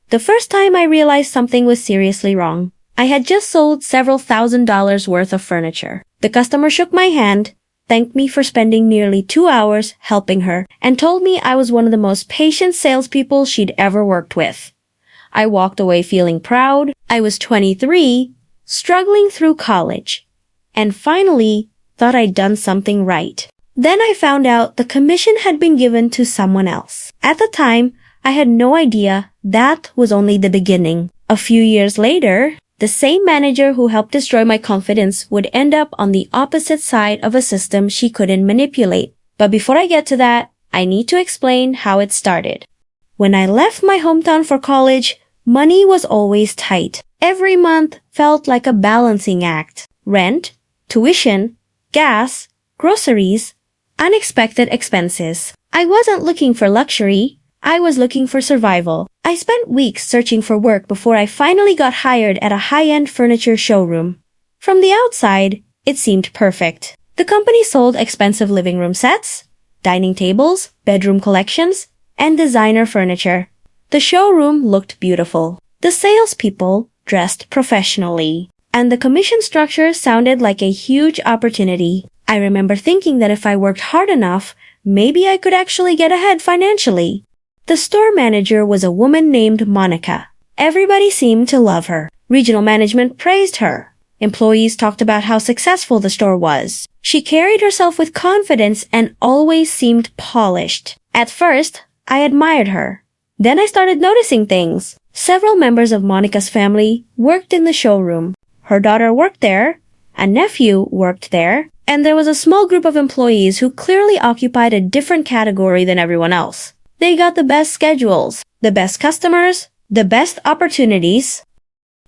The first time I realized something was seriously wrong, I had just sold several $1,000s worth of furniture. The customer shook my hand, thanked me for spending nearly 2 hours helping her, and told me I was one of the most patient salespeople she'd ever worked with. I walked away feeling proud. I was 23, struggling through college, and finally thought I'd done something right. Then I found out the commission had been given to someone else. At the time, I had no idea that was only the beginning. A few years later, the same manager who helped destroy my confidence would end up on the opposite side of a system she couldn't manipulate. But before I get to that, I need to explain how it started. When I left my hometown for college, money was always tight. Every month felt like a balancing act. Rent, tuition, gas, groceries, unexpected expenses. I wasn't looking for luxury. I was looking for survival. I spent weeks searching for work before I finally got hired at a high-end furniture showroom. From the outside, it seemed perfect. The company sold expensive living room sets, dining tables, bedroom collections, and designer furniture. The showroom looked beautiful. The salespeople dressed professionally, and the commission structure sounded like a huge opportunity. I remember thinking that if I worked hard enough, maybe I could actually get ahead financially. The store manager was a woman named Monica. Everybody seemed to love her. Regional management praised her. Employees talked about how successful the store was. She carried herself with confidence and always seemed polished. At first, I admired her. Then I started noticing things. Several members of Monica's family worked in the showroom. Her daughter worked there, a nephew worked there, and there was a small group of employees who clearly occupied a different category than everyone else. They got the best schedules, the best customers, the best opportunities.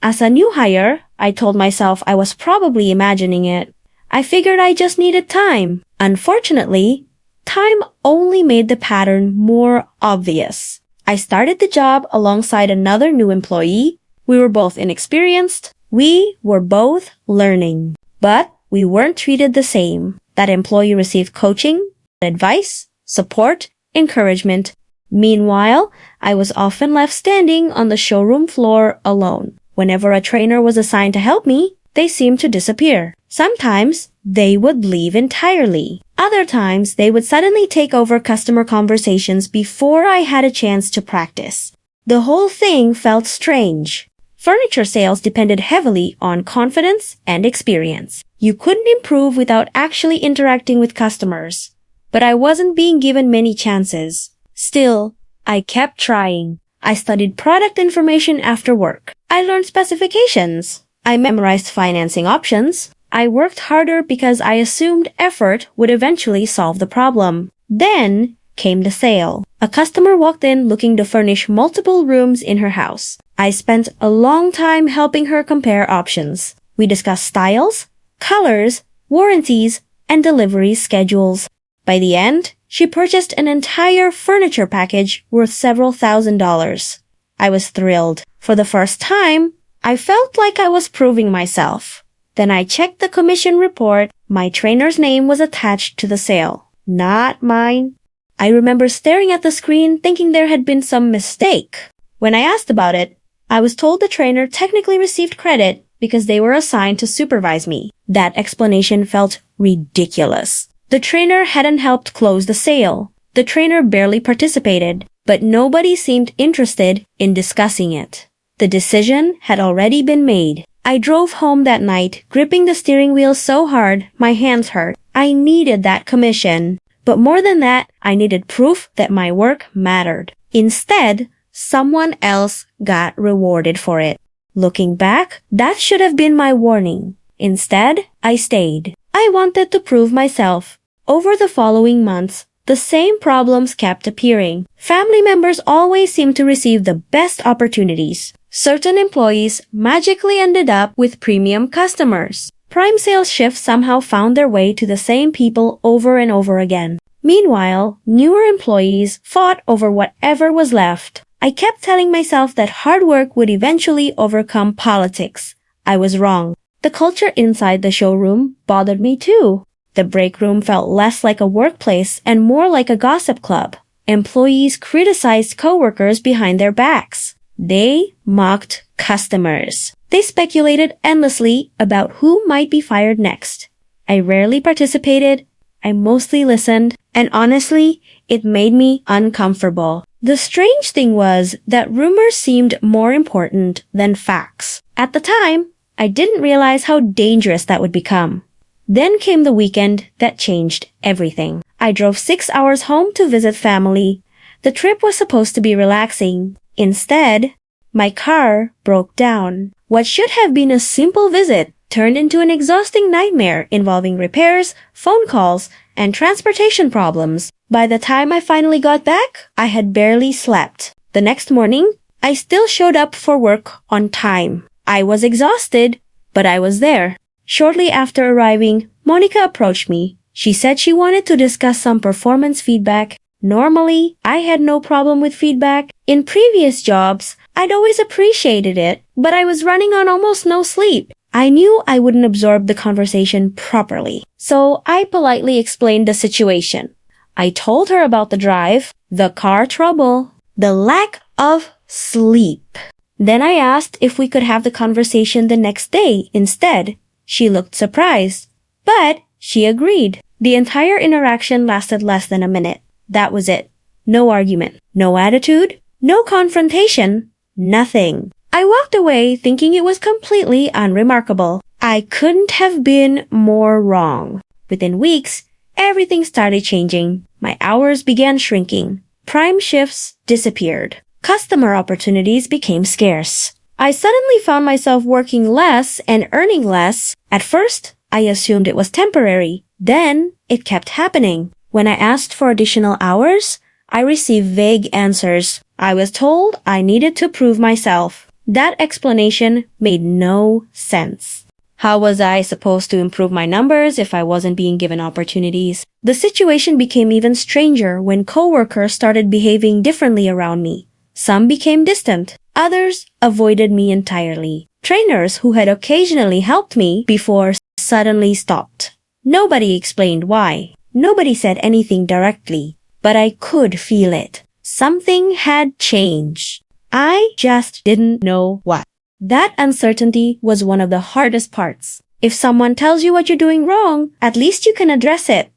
As a new hire, I told myself I was probably imagining it. I figured I just needed time. Unfortunately, time only made the pattern more obvious. I started the job alongside another new employee. We were both inexperienced. We were both learning. But we weren't treated the same. That employee received coaching, advice, support, encouragement. Meanwhile, I was often left standing on the showroom floor alone. Whenever a trainer was assigned to help me, they seemed to disappear. Sometimes, they would leave entirely. Other times, they would suddenly take over customer conversations before I had a chance to practice. The whole thing felt strange. Furniture sales depended heavily on confidence and experience. You couldn't improve without actually interacting with customers. But I wasn't being given many chances. Still, I kept trying. I studied product information after work. I learned specifications. I memorized financing options. I worked harder because I assumed effort would eventually solve the problem. Then came the sale. A customer walked in looking to furnish multiple rooms in her house. I spent a long time helping her compare options. We discussed styles, colors, warranties, and delivery schedules. By the end, she purchased an entire furniture package worth several $1,000s. I was thrilled. For the first time, I felt like I was proving myself. Then I checked the commission report. My trainer's name was attached to the sale. Not mine. I remember staring at the screen thinking there had been some mistake. When I asked about it, I was told the trainer technically received credit because they were assigned to supervise me. That explanation felt ridiculous. The trainer hadn't helped close the sale. The trainer barely participated, but nobody seemed interested in discussing it. The decision had already been made. I drove home that night, gripping the steering wheel so hard my hands hurt. I needed that commission. But more than that, I needed proof that my work mattered. Instead, someone else got rewarded for it. Looking back, that should have been my warning. Instead, I stayed. I wanted to prove myself. Over the following months, the same problems kept appearing. Family members always seemed to receive the best opportunities. Certain employees magically ended up with premium customers. Prime sales shifts somehow found their way to the same people over and over again. Meanwhile, newer employees fought over whatever was left. I kept telling myself that hard work would eventually overcome politics. I was wrong. The culture inside the showroom bothered me too. The break room felt less like a workplace and more like a gossip club. Employees criticized coworkers behind their backs. They mocked customers. They speculated endlessly about who might be fired next. I rarely participated, I mostly listened, and honestly, it made me uncomfortable. The strange thing was that rumors seemed more important than facts. At the time, I didn't realize how dangerous that would become. Then came the weekend that changed everything. I drove 6 hours home to visit family. The trip was supposed to be relaxing. Instead, my car broke down. What should have been a simple visit turned into an exhausting nightmare involving repairs, phone calls, and transportation problems. By the time I finally got back, I had barely slept. The next morning, I still showed up for work on time. I was exhausted, but I was there. Shortly after arriving, Monica approached me. She said she wanted to discuss some performance feedback. Normally, I had no problem with feedback. In previous jobs, I'd always appreciated it, but I was running on almost no sleep. I knew I wouldn't absorb the conversation properly, so I politely explained the situation. I told her about the drive, the car trouble, the lack of sleep. Then I asked if we could have the conversation the next day instead. She looked surprised, but she agreed. The entire interaction lasted less than a minute. That was it. No argument, no attitude, no confrontation, nothing. I walked away thinking it was completely unremarkable. I couldn't have been more wrong. Within weeks, everything started changing. My hours began shrinking. Prime shifts disappeared. Customer opportunities became scarce. I suddenly found myself working less and earning less. At first, I assumed it was temporary. Then, it kept happening. When I asked for additional hours, I received vague answers. I was told I needed to prove myself. That explanation made no sense. How was I supposed to improve my numbers if I wasn't being given opportunities? The situation became even stranger when coworkers started behaving differently around me. Some became distant. Others avoided me entirely. Trainers who had occasionally helped me before suddenly stopped. Nobody explained why. Nobody said anything directly, but I could feel it. Something had changed. I just didn't know what. That uncertainty was one of the hardest parts. If someone tells you what you're doing wrong, at least you can address it.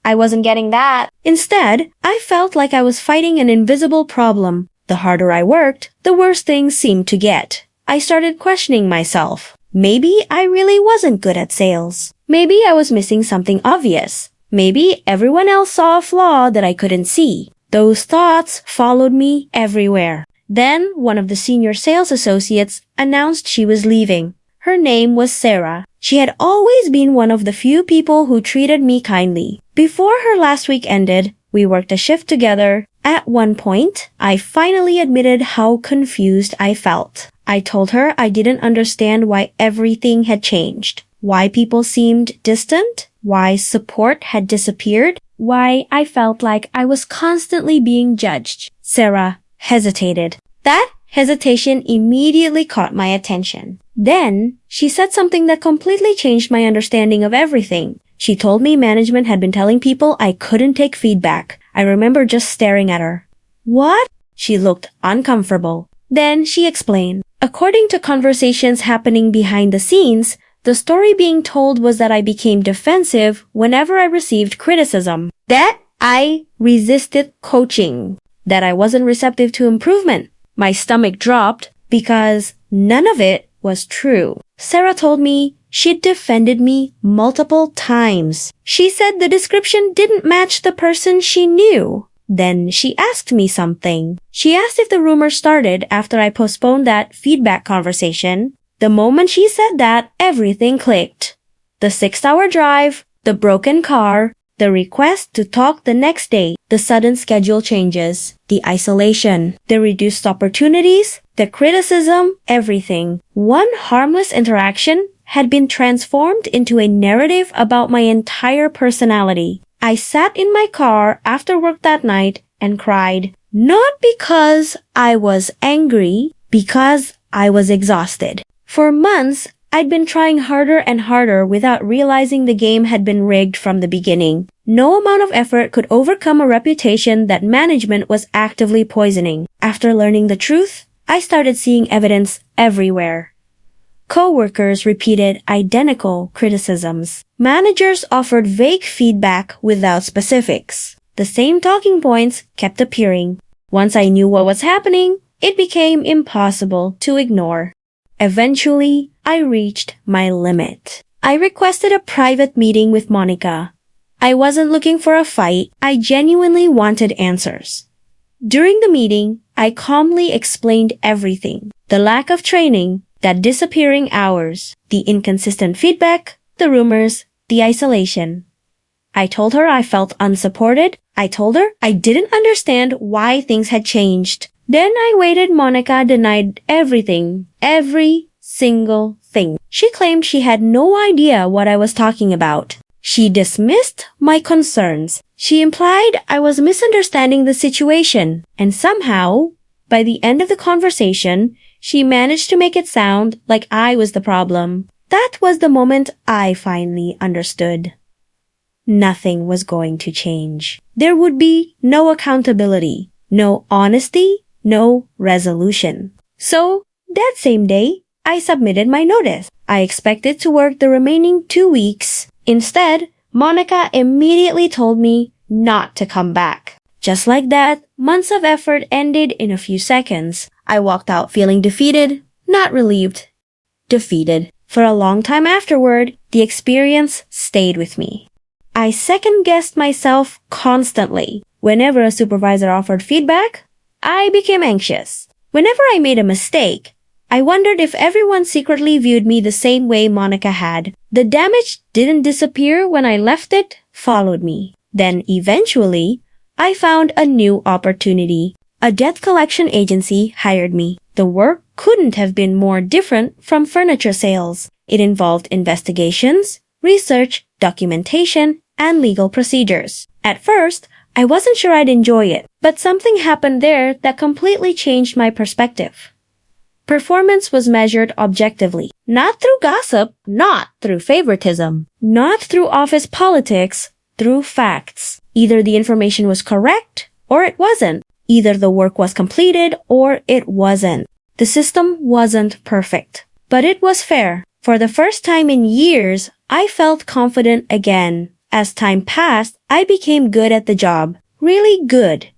I wasn't getting that. Instead, I felt like I was fighting an invisible problem. The harder I worked, the worse things seemed to get. I started questioning myself. Maybe I really wasn't good at sales. Maybe I was missing something obvious. Maybe everyone else saw a flaw that I couldn't see. Those thoughts followed me everywhere. Then, one of the senior sales associates announced she was leaving. Her name was Sarah. She had always been one of the few people who treated me kindly. Before her last week ended, we worked a shift together. At one point, I finally admitted how confused I felt. I told her I didn't understand why everything had changed. Why people seemed distant. Why support had disappeared. Why I felt like I was constantly being judged. Sarah hesitated. That hesitation immediately caught my attention. Then, she said something that completely changed my understanding of everything. She told me management had been telling people I couldn't take feedback. I remember just staring at her. What? She looked uncomfortable. Then she explained. According to conversations happening behind the scenes, the story being told was that I became defensive whenever I received criticism. That I resisted coaching. That I wasn't receptive to improvement. My stomach dropped because none of it was true. Sarah told me she'd defended me multiple times. She said the description didn't match the person she knew. Then she asked me something. She asked if the rumor started after I postponed that feedback conversation. The moment she said that, everything clicked. The 6-hour drive, the broken car, the request to talk the next day, the sudden schedule changes, the isolation, the reduced opportunities, the criticism, everything. One harmless interaction had been transformed into a narrative about my entire personality. I sat in my car after work that night and cried, not because I was angry, because I was exhausted. For months, I'd been trying harder and harder without realizing the game had been rigged from the beginning. No amount of effort could overcome a reputation that management was actively poisoning. After learning the truth, I started seeing evidence everywhere. Coworkers repeated identical criticisms. Managers offered vague feedback without specifics. The same talking points kept appearing. Once I knew what was happening, it became impossible to ignore. Eventually, I reached my limit. I requested a private meeting with Monica. I wasn't looking for a fight. I genuinely wanted answers. During the meeting, I calmly explained everything. The lack of training, the disappearing hours, the inconsistent feedback, the rumors, the isolation. I told her I felt unsupported. I told her I didn't understand why things had changed. Then I waited. Monica denied everything, every single thing. She claimed she had no idea what I was talking about. She dismissed my concerns. She implied I was misunderstanding the situation. And somehow, by the end of the conversation, she managed to make it sound like I was the problem. That was the moment I finally understood. Nothing was going to change. There would be no accountability, no honesty, no resolution. So, that same day, I submitted my notice. I expected to work the remaining 2 weeks. Instead, Monica immediately told me not to come back. Just like that, months of effort ended in a few seconds. I walked out feeling defeated, not relieved. Defeated. For a long time afterward, the experience stayed with me. I second-guessed myself constantly. Whenever a supervisor offered feedback, I became anxious. Whenever I made a mistake, I wondered if everyone secretly viewed me the same way Monica had. The damage didn't disappear when I left, it followed me. Then eventually, I found a new opportunity. A debt collection agency hired me. The work couldn't have been more different from furniture sales. It involved investigations, research, documentation, and legal procedures. At first, I wasn't sure I'd enjoy it, but something happened there that completely changed my perspective. Performance was measured objectively, not through gossip, not through favoritism, not through office politics, through facts. Either the information was correct or it wasn't. Either the work was completed or it wasn't. The system wasn't perfect, but it was fair. For the first time in years, I felt confident again. As time passed, I became good at the job. Really good.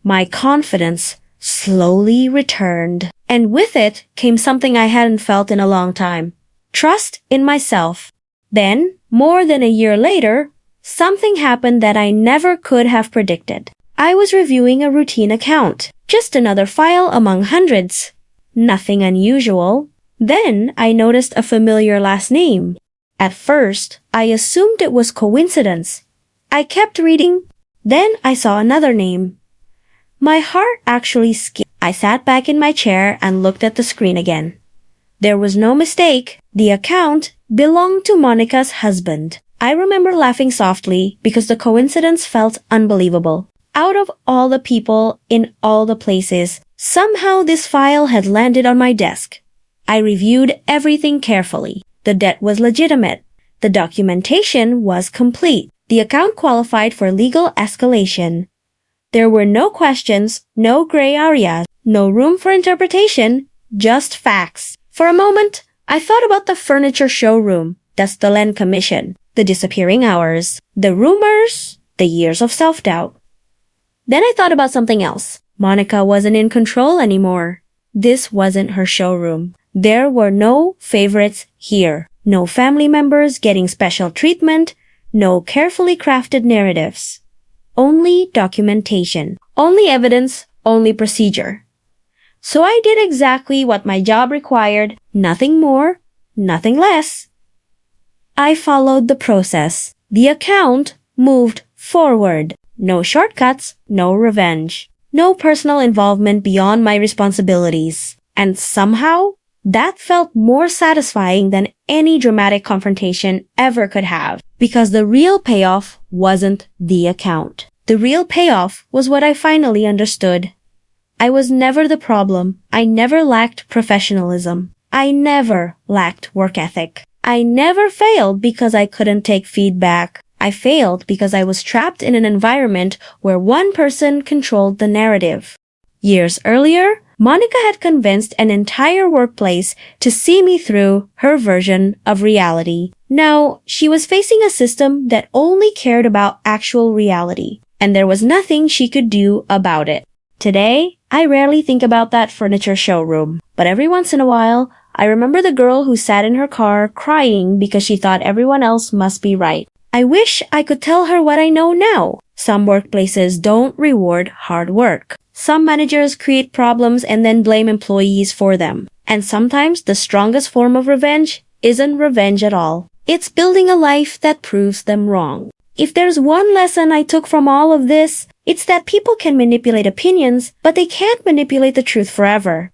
My confidence slowly returned. And with it came something I hadn't felt in a long time. Trust in myself. Then, more than a year later, something happened that I never could have predicted. I was reviewing a routine account. Just another file among hundreds. Nothing unusual. Then I noticed a familiar last name. At first, I assumed it was coincidence. I kept reading. Then I saw another name. My heart actually skipped. I sat back in my chair and looked at the screen again. There was no mistake. The account belonged to Monica's husband. I remember laughing softly because the coincidence felt unbelievable. Out of all the people in all the places, somehow this file had landed on my desk. I reviewed everything carefully. The debt was legitimate. The documentation was complete. The account qualified for legal escalation. There were no questions, no gray areas, no room for interpretation, just facts. For a moment, I thought about the furniture showroom, the stolen commission, the disappearing hours, the rumors, the years of self-doubt. Then I thought about something else. Monica wasn't in control anymore. This wasn't her showroom. There were no favorites here. No family members getting special treatment. No carefully crafted narratives. Only documentation. Only evidence. Only procedure. So I did exactly what my job required. Nothing more. Nothing less. I followed the process. The account moved forward. No shortcuts. No revenge. No personal involvement beyond my responsibilities. And somehow, that felt more satisfying than any dramatic confrontation ever could have, because the real payoff wasn't the account. The real payoff was what I finally understood. I was never the problem. I never lacked professionalism. I never lacked work ethic. I never failed because I couldn't take feedback. I failed because I was trapped in an environment where one person controlled the narrative. Years earlier, Monica had convinced an entire workplace to see me through her version of reality. Now, she was facing a system that only cared about actual reality, and there was nothing she could do about it. Today, I rarely think about that furniture showroom, but every once in a while, I remember the girl who sat in her car crying because she thought everyone else must be right. I wish I could tell her what I know now. Some workplaces don't reward hard work. Some managers create problems and then blame employees for them. And sometimes the strongest form of revenge isn't revenge at all. It's building a life that proves them wrong. If there's one lesson I took from all of this, it's that people can manipulate opinions, but they can't manipulate the truth forever.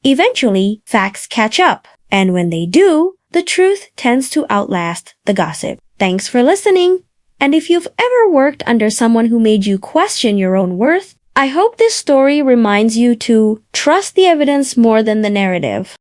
Eventually, facts catch up. And when they do, the truth tends to outlast the gossip. Thanks for listening. And if you've ever worked under someone who made you question your own worth, I hope this story reminds you to trust the evidence more than the narrative.